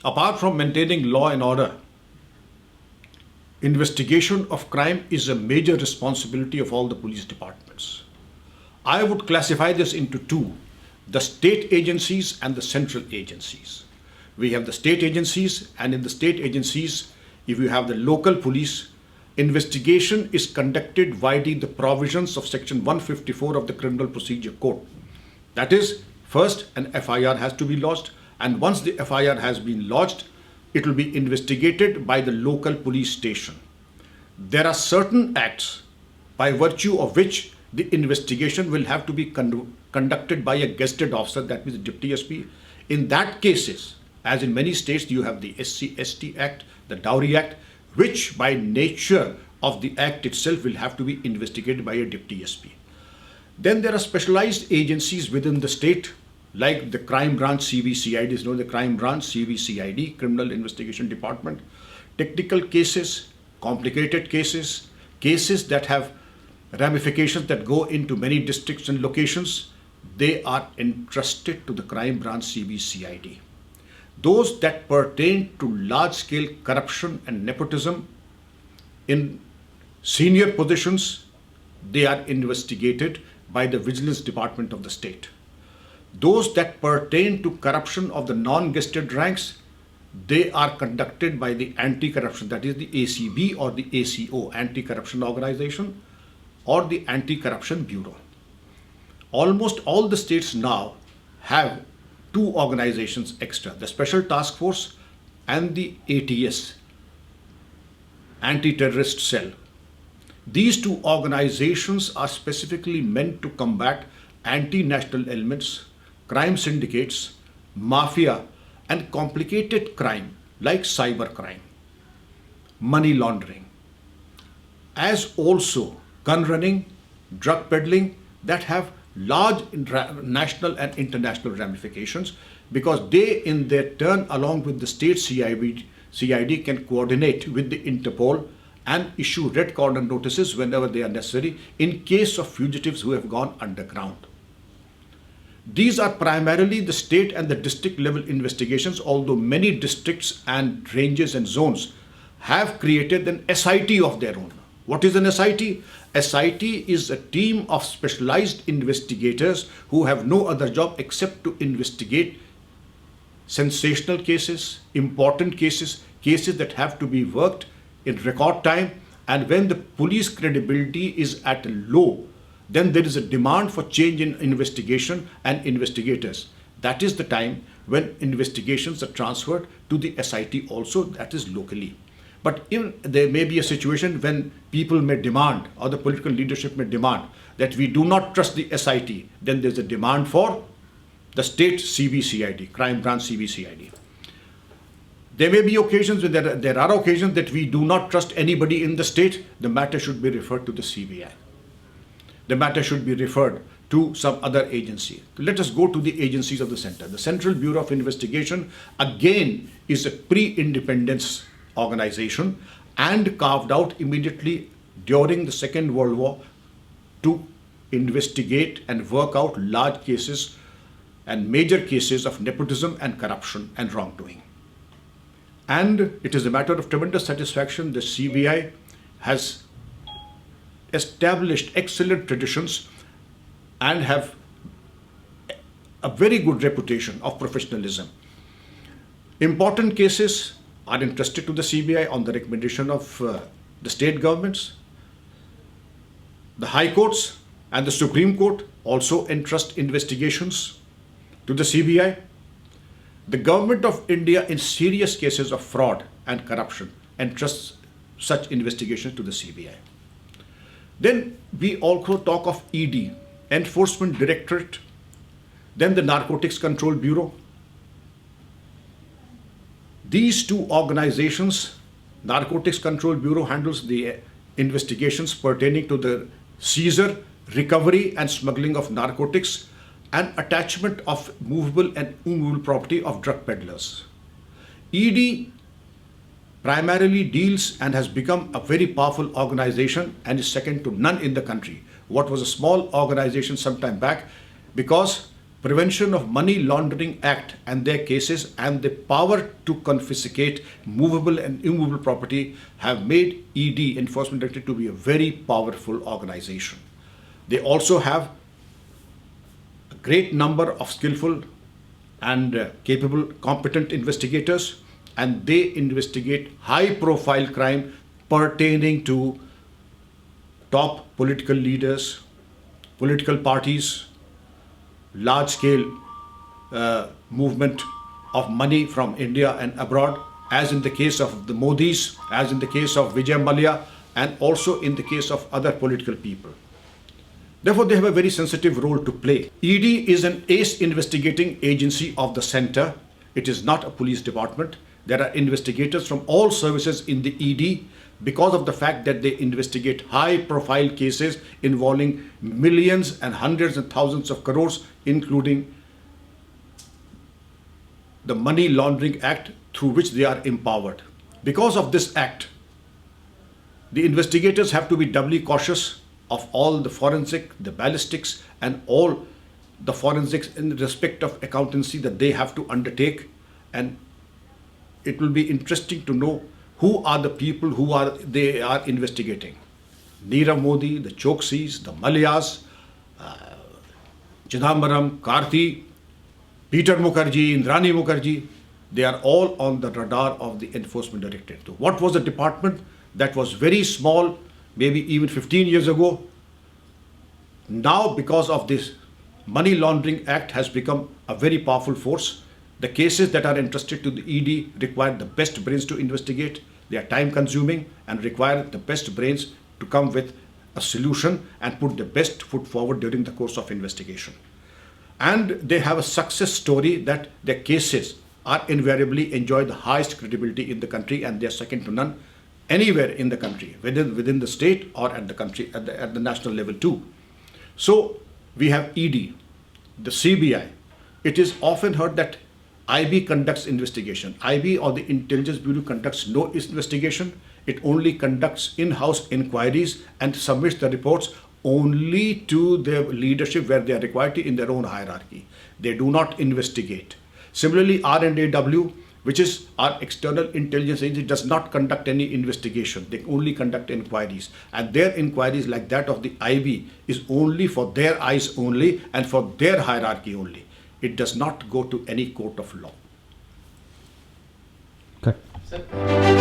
Apart from maintaining law and order, investigation of crime is a major responsibility of all the police departments. I would classify this into two: the state agencies and the central agencies. We have the state agencies, and in the state agencies, if you have the local police, investigation is conducted via the provisions of section 154 of the Criminal Procedure Code. That is, first an FIR has to be lodged, and once the FIR has been lodged, it will be investigated by the local police station. There are certain acts by virtue of which the investigation will have to be conducted by a gazetted officer, that means the Deputy SP. In that cases, as in many states, you have the SC/ST Act, the Dowry Act, which by nature of the act itself will have to be investigated by a Deputy SP. Then there are specialized agencies within the state, like the Crime Branch CVCID, is known the Crime Branch CVCID, Criminal Investigation Department. Technical cases, complicated cases, cases that have ramifications that go into many districts and locations, they are entrusted to the Crime Branch CVCID. Those that pertain to large-scale corruption and nepotism in senior positions, they are investigated by the Vigilance Department of the state. Those that pertain to corruption of the non-gazetted ranks, they are conducted by the anti-corruption, that is the ACB or the ACO, Anti-Corruption Organization, or the Anti-Corruption Bureau. Almost all the states now have two organizations extra, the Special Task Force and the ATS, Anti-Terrorist Cell. These two organizations are specifically meant to combat anti-national elements, crime syndicates, mafia, and complicated crime like cyber crime, money laundering, as also gun running, drug peddling, that have large national and international ramifications, because they in their turn, along with the state CID, can coordinate with the Interpol and issue red corner notices whenever they are necessary in case of fugitives who have gone underground. These are primarily the state and the district level investigations, although many districts and ranges and zones have created an SIT of their own. What is an SIT? SIT is a team of specialized investigators who have no other job except to investigate sensational cases, important cases, cases that have to be worked in record time, and when the police credibility is at a low, then there is a demand for change in investigation and investigators. That is the time when investigations are transferred to the SIT also, that is locally. But there may be a situation when people may demand, or the political leadership may demand, that we do not trust the SIT, then there's a demand for the state CVCID, Crime Branch CVCID. There may be occasions when there are occasions that we do not trust anybody in the state, the matter should be referred to the CBI. The matter should be referred to some other agency. Let us go to the agencies of the center. The Central Bureau of Investigation, again, is a pre-independence organization and carved out immediately during the Second World War to investigate and work out large cases and major cases of nepotism and corruption and wrongdoing. And it is a matter of tremendous satisfaction the CBI has established excellent traditions and have a very good reputation of professionalism. Important cases are entrusted to the CBI on the recommendation of the state governments. The High Courts and the Supreme Court also entrust investigations to the CBI. The Government of India, in serious cases of fraud and corruption, entrusts such investigations to the CBI. Then we also talk of ED, Enforcement Directorate, then the Narcotics Control Bureau. These two organizations, Narcotics Control Bureau handles the investigations pertaining to the seizure, recovery and smuggling of narcotics and attachment of movable and immovable property of drug peddlers. ED primarily deals and has become a very powerful organization and is second to none in the country. What was a small organization some time back, because Prevention of Money Laundering Act and their cases and the power to confiscate movable and immovable property have made ED, Enforcement Directorate, to be a very powerful organization. They also have a great number of skillful and capable, competent investigators, and they investigate high-profile crime pertaining to top political leaders, political parties, large-scale movement of money from India and abroad, as in the case of the Modis, as in the case of Vijay Mallya, and also in the case of other political people. Therefore, they have a very sensitive role to play. ED is an ace investigating agency of the center. It is not a police department. There are investigators from all services in the ED because of the fact that they investigate high-profile cases involving millions and hundreds and thousands of crores, including the Money Laundering Act through which they are empowered. Because of this act, the investigators have to be doubly cautious of all the forensic, the ballistics, and all the forensics in respect of accountancy that they have to undertake. And it will be interesting to know who are the people they are investigating. Nirav Modi, the Choksis, the Malyas, Chidambaram, Karti, Peter Mukherjee, Indrani Mukherjee, they are all on the radar of the Enforcement Directorate. So what was a department that was very small, maybe even 15 years ago? Now, because of this Money Laundering Act, has become a very powerful force. The cases that are entrusted to the ED require the best brains to investigate. They are time consuming and require the best brains to come with a solution and put the best foot forward during the course of investigation. And they have a success story that their cases are invariably enjoy the highest credibility in the country, and they are second to none anywhere in the country, within the state or at the country, at the national level too. So we have ED, the CBI. It is often heard that IB conducts investigation. IB, or the Intelligence Bureau, conducts no investigation. It only conducts in-house inquiries and submits the reports only to their leadership where they are required to in their own hierarchy. They do not investigate. Similarly, R&AW, which is our external intelligence agency, does not conduct any investigation. They only conduct inquiries. And their inquiries, like that of the IB, is only for their eyes only and for their hierarchy only. It does not go to any court of law. Good. Sir.